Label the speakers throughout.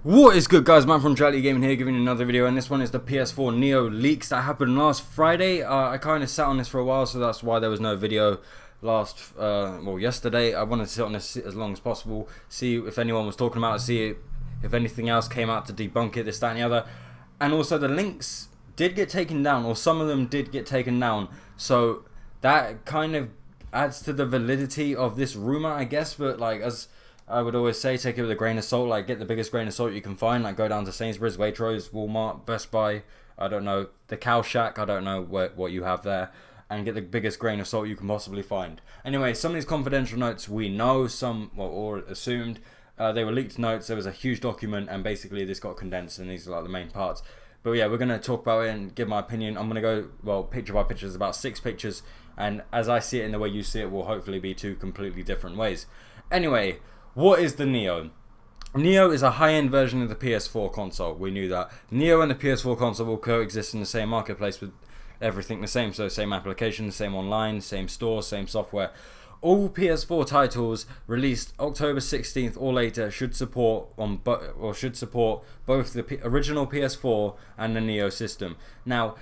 Speaker 1: What is good, guys? Man from Duality Gaming here, giving you another video, and this one is the PS4 Neo leaks that happened last Friday. I kind of sat on this for a while, so that's why there was no video yesterday. I wanted to sit on this as long as possible, see if anyone was talking about it, see if anything else came out to debunk it, this, that, and the other. And also, the links did get taken down, or some of them did get taken down, so that kind of adds to the validity of this rumor, I guess. But like, as I would always say, take it with a grain of salt. Like, get the biggest grain of salt you can find. Like, go down to Sainsbury's, Waitrose, Walmart, Best Buy, I don't know, the Cow Shack, I don't know what you have there, and get the biggest grain of salt you can possibly find. Anyway, some of these confidential notes we know, some, or assumed, they were leaked notes. There was a huge document, and basically this got condensed, and these are like the main parts. But yeah, we're going to talk about it and give my opinion. I'm going to go, picture by picture. There's about 6 pictures, and as I see it and the way you see it will hopefully be 2 completely different ways. Anyway, what is the Neo? Neo is a high-end version of the PS4 console. We knew that. Neo and the PS4 console will coexist in the same marketplace with everything the same. So same applications, same online, same store, same software. All PS4 titles released October 16th or later should support both the original PS4 and the Neo system. Now,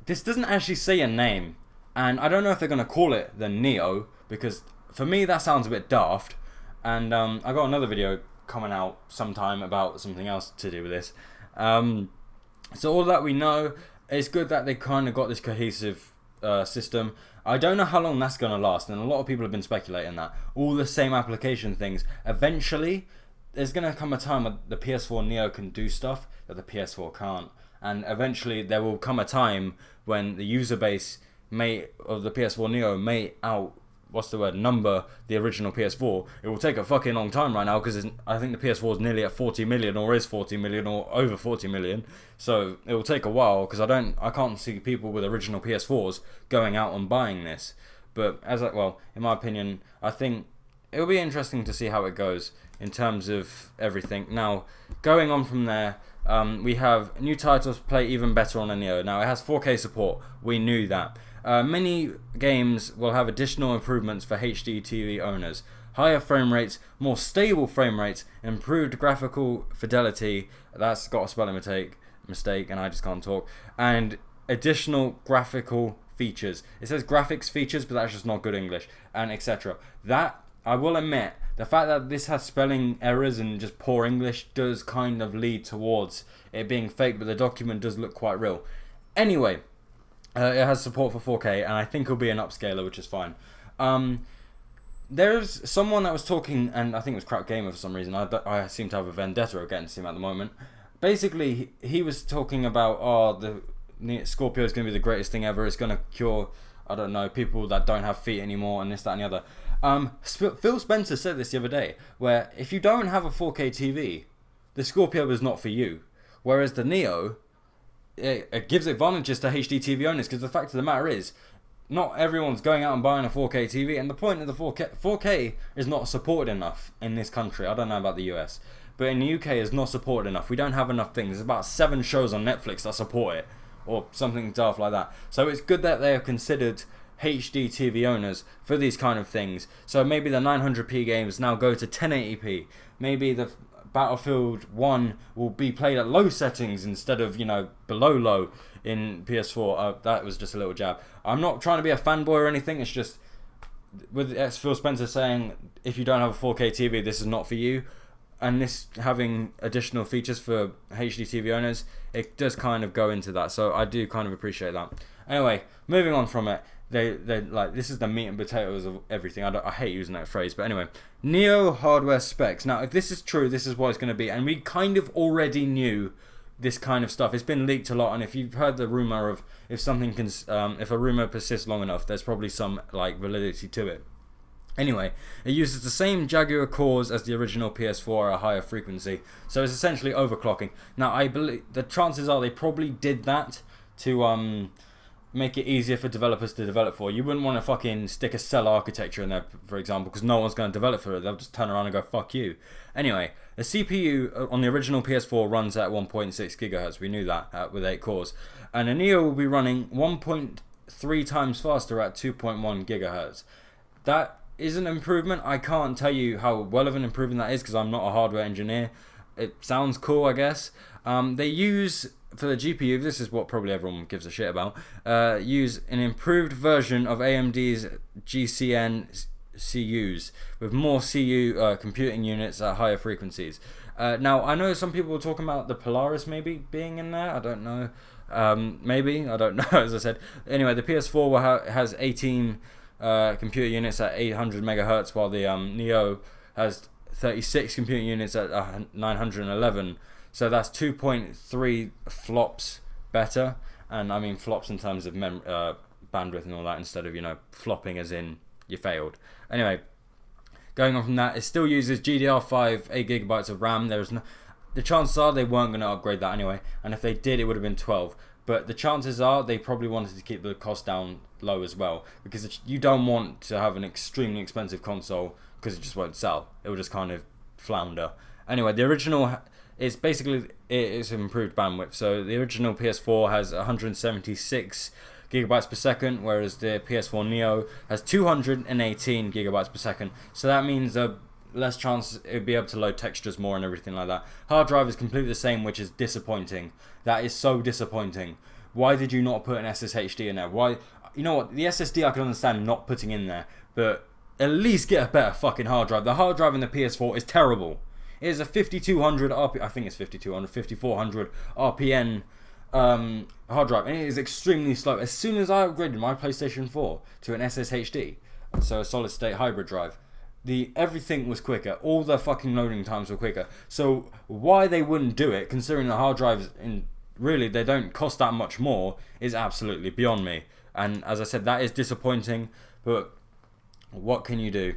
Speaker 1: this doesn't actually say a name, and I don't know if they're going to call it the Neo, because for me that sounds a bit daft. And I got another video coming out sometime about something else to do with this. So all that we know, it's good that they kind of got this cohesive system. I don't know how long that's going to last, and a lot of people have been speculating that. All the same application things. Eventually, there's going to come a time when the PS4 Neo can do stuff that the PS4 can't. And eventually, there will come a time when the user base of the PS4 Neo may number the original PS4. It will take a fucking long time right now, because I think the PS4 is nearly at 40 million, or is 40 million, or over 40 million. So it will take a while, because I can't see people with original PS4s going out and buying this. But in my opinion, I think it'll be interesting to see how it goes in terms of everything. Now, going on from there, we have new titles play even better on a Neo. Now, it has 4K support. We knew that. Many games will have additional improvements for HD TV owners. Higher frame rates, more stable frame rates, improved graphical fidelity, that's got a spelling mistake and I just can't talk, and additional graphical features. It says graphics features, but that's just not good English, and etc. That, I will admit, the fact that this has spelling errors and just poor English does kind of lead towards it being fake, but the document does look quite real. Anyway, it has support for 4K, and I think it'll be an upscaler, which is fine. There's someone that was talking, and I think it was Crap Gamer for some reason. I seem to have a vendetta against him at the moment. Basically, he was talking about, the Scorpio is going to be the greatest thing ever. It's going to cure, I don't know, people that don't have feet anymore, and this, that, and the other. Phil Spencer said this the other day, where if you don't have a 4K TV, the Scorpio is not for you. Whereas the Neo, it gives advantages to HD TV owners, because the fact of the matter is, not everyone's going out and buying a 4K TV, and the point of the 4K is not supported enough in this country. I don't know about the US, but in the UK it's not supported enough. We don't have enough things. There's about 7 shows on Netflix that support it, or something daft like that. So it's good that they are considered HD TV owners for these kind of things. So maybe the 900p games now go to 1080p. Maybe the Battlefield 1 will be played at low settings instead of, below low in PS4. That was just a little jab. I'm not trying to be a fanboy or anything. It's just, with Phil Spencer saying, if you don't have a 4K TV, this is not for you. And this having additional features for HD TV owners, it does kind of go into that. So I do kind of appreciate that. Anyway, moving on from it. They like, this is the meat and potatoes of everything. I hate using that phrase, but anyway, Neo hardware specs. Now, if this is true, this is what it's going to be, and we kind of already knew this kind of stuff. It's been leaked a lot, and if you've heard the rumor of if a rumor persists long enough, there's probably some validity to it. Anyway, it uses the same Jaguar cores as the original PS4 at a higher frequency, so it's essentially overclocking. Now, I believe the chances are they probably did that to make it easier for developers to develop for. You wouldn't want to fucking stick a cell architecture in there, for example, because no one's going to develop for it. They'll just turn around and go, fuck you. Anyway, the CPU on the original PS4 runs at 1.6 gigahertz. We knew that with 8 cores. And the Neo will be running 3 times faster at 2.1 gigahertz. That is an improvement. I can't tell you how well of an improvement that is because I'm not a hardware engineer. It sounds cool, I guess. They use, for the GPU, this is what probably everyone gives a shit about, use an improved version of AMD's GCN CUs with more CU computing units at higher frequencies. Now, I know some people were talking about the Polaris maybe being in there. I don't know. Maybe. I don't know, as I said. Anyway, the PS4 has 18 computer units at 800 megahertz, while the Neo has 36 computer units at 911. So that's 2.3 flops better. And I mean flops in terms of bandwidth and all that, instead of, flopping as in you failed. Anyway, going on from that, it still uses GDR5 8GB of RAM. The chances are they weren't going to upgrade that anyway, and if they did, it would have been 12. But the chances are they probably wanted to keep the cost down low as well, because you don't want to have an extremely expensive console because it just won't sell. It will just kind of flounder. Anyway, the original is basically it's improved bandwidth. So the original PS4 has 176 gigabytes per second, whereas the PS4 Neo has 218 gigabytes per second. So that means less chance it would be able to load textures more and everything like that. Hard drive is completely the same, which is disappointing. That is so disappointing. Why did you not put an SSHD in there? Why? You know what? The SSD I can understand not putting in there, but at least get a better fucking hard drive. The hard drive in the PS4 is terrible. It is a 5200 RP. I think it's 5200, 5400 RPN hard drive, and it is extremely slow. As soon as I upgraded my PlayStation 4 to an SSHD, so a solid state hybrid drive, everything was quicker. All the fucking loading times were quicker. So why they wouldn't do it, considering the hard drives really they don't cost that much more, is absolutely beyond me. And as I said, that is disappointing, but what can you do?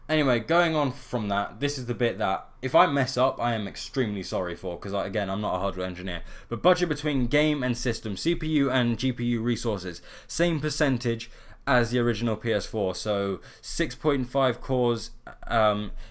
Speaker 1: Anyway, going on from that, this is the bit that if I mess up, I am extremely sorry for, because again, I'm not a hardware engineer. But budget between game and system, CPU and GPU resources, same percentage as the original PS4. So 6.5 cores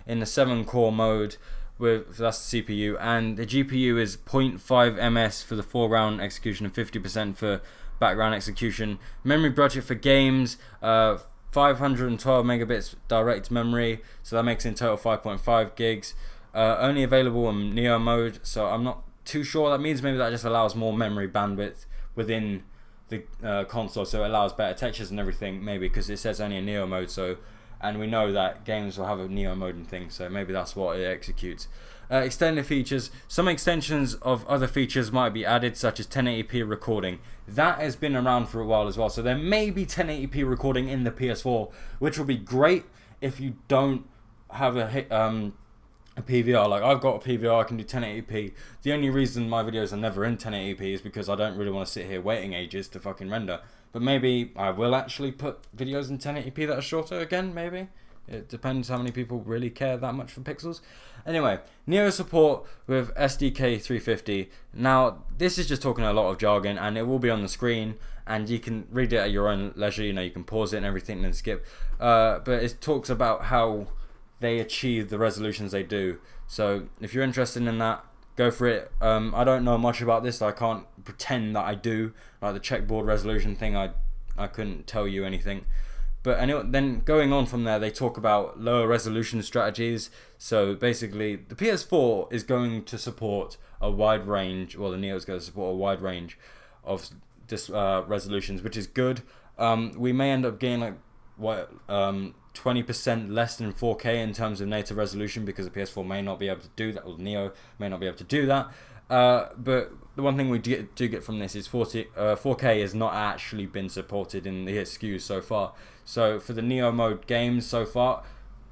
Speaker 1: in the 7-core mode, that's the CPU, and the GPU is 0.5 ms for the foreground execution and 50% for background execution. Memory budget for games, 512 megabits direct memory, so that makes in total 5.5 gigs. Only available in Neo mode, so I'm not too sure. That means maybe that just allows more memory bandwidth within the console, so it allows better textures and everything, maybe, because it says only in Neo mode. So, and we know that games will have a Neo mode and things, so maybe that's what it executes. Extended features. Some extensions of other features might be added, such as 1080p recording. That has been around for a while as well, so there may be 1080p recording in the PS4, which will be great if you don't have a PVR. Like, I've got a PVR, I can do 1080p. The only reason my videos are never in 1080p is because I don't really want to sit here waiting ages to fucking render. But maybe I will actually put videos in 1080p that are shorter again, maybe. It depends how many people really care that much for pixels. Anyway, Neo support with SDK 350. Now, this is just talking a lot of jargon, and it will be on the screen, and you can read it at your own leisure. You can pause it and everything and then skip. But it talks about how they achieve the resolutions they do. So if you're interested in that, go for it. I don't know much about this, so I can't pretend that I do. Like the checkboard resolution thing, I couldn't tell you anything. But anyway, then going on from there, they talk about lower resolution strategies. So basically, the PS4 is going to support a wide range, well, the Neo is going to support a wide range of resolutions, which is good. We may end up getting 20% less than 4K in terms of native resolution, because the PS4 may not be able to do that, or the Neo may not be able to do that. But the one thing we do get from this is 4K has not actually been supported in the SKUs so far. So for the Neo mode games so far,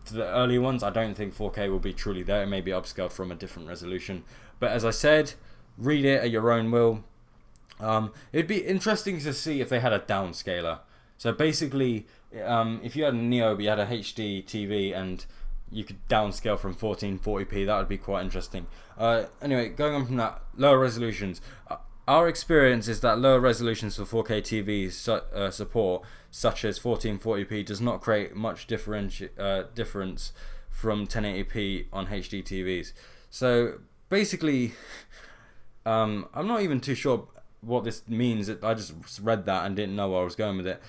Speaker 1: for the early ones, I don't think 4K will be truly there. It may be upscaled from a different resolution. But as I said, read it at your own will. It'd be interesting to see if they had a downscaler. So basically, if you had a Neo but you had a HD TV and you could downscale from 1440p, that would be quite interesting. Anyway, going on from that, lower resolutions. Our experience is that lower resolutions for 4K TVs support, such as 1440p, does not create much difference from 1080p on HD TVs. So basically, I'm not even too sure. what this means. I just read that and didn't know where I was going with it,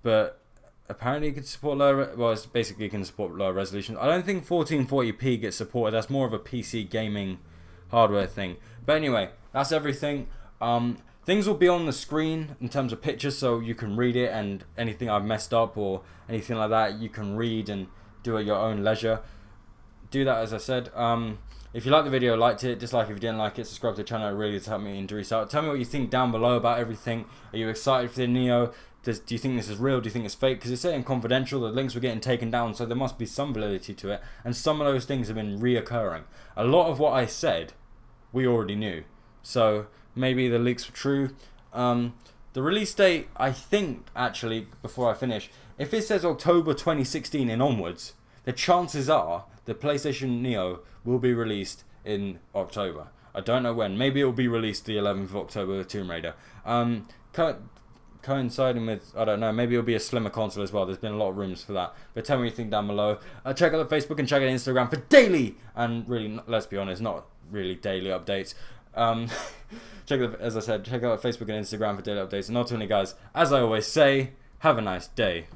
Speaker 1: but apparently it can support lower. Well, it's basically can support lower resolution. I don't think 1440p gets supported. That's more of a PC gaming hardware thing. But anyway, that's everything. Things will be on the screen in terms of pictures, so you can read it, and anything I've messed up or anything like that, you can read and do at your own leisure. Do that, as I said. If you liked the video, liked it, dislike if you didn't like it, subscribe to the channel. It really does help me and Dries out. Tell me what you think down below about everything. Are you excited for the Neo? Do you think this is real? Do you think it's fake? Because it's saying confidential, the links were getting taken down, so there must be some validity to it. And some of those things have been reoccurring. A lot of what I said, we already knew. So maybe the leaks were true. The release date, I think, actually, before I finish, if it says October 2016 and onwards, the chances are the PlayStation Neo will be released in October. I don't know when. Maybe it will be released the 11th of October with Tomb Raider. Coinciding with, I don't know, maybe it'll be a slimmer console as well. There's been a lot of rumors for that. But tell me what you think down below. Check out the Facebook and check out Instagram for daily, and really, let's be honest, not really daily updates. As I said, check out Facebook and Instagram for daily updates. And ultimately, guys, as I always say, have a nice day.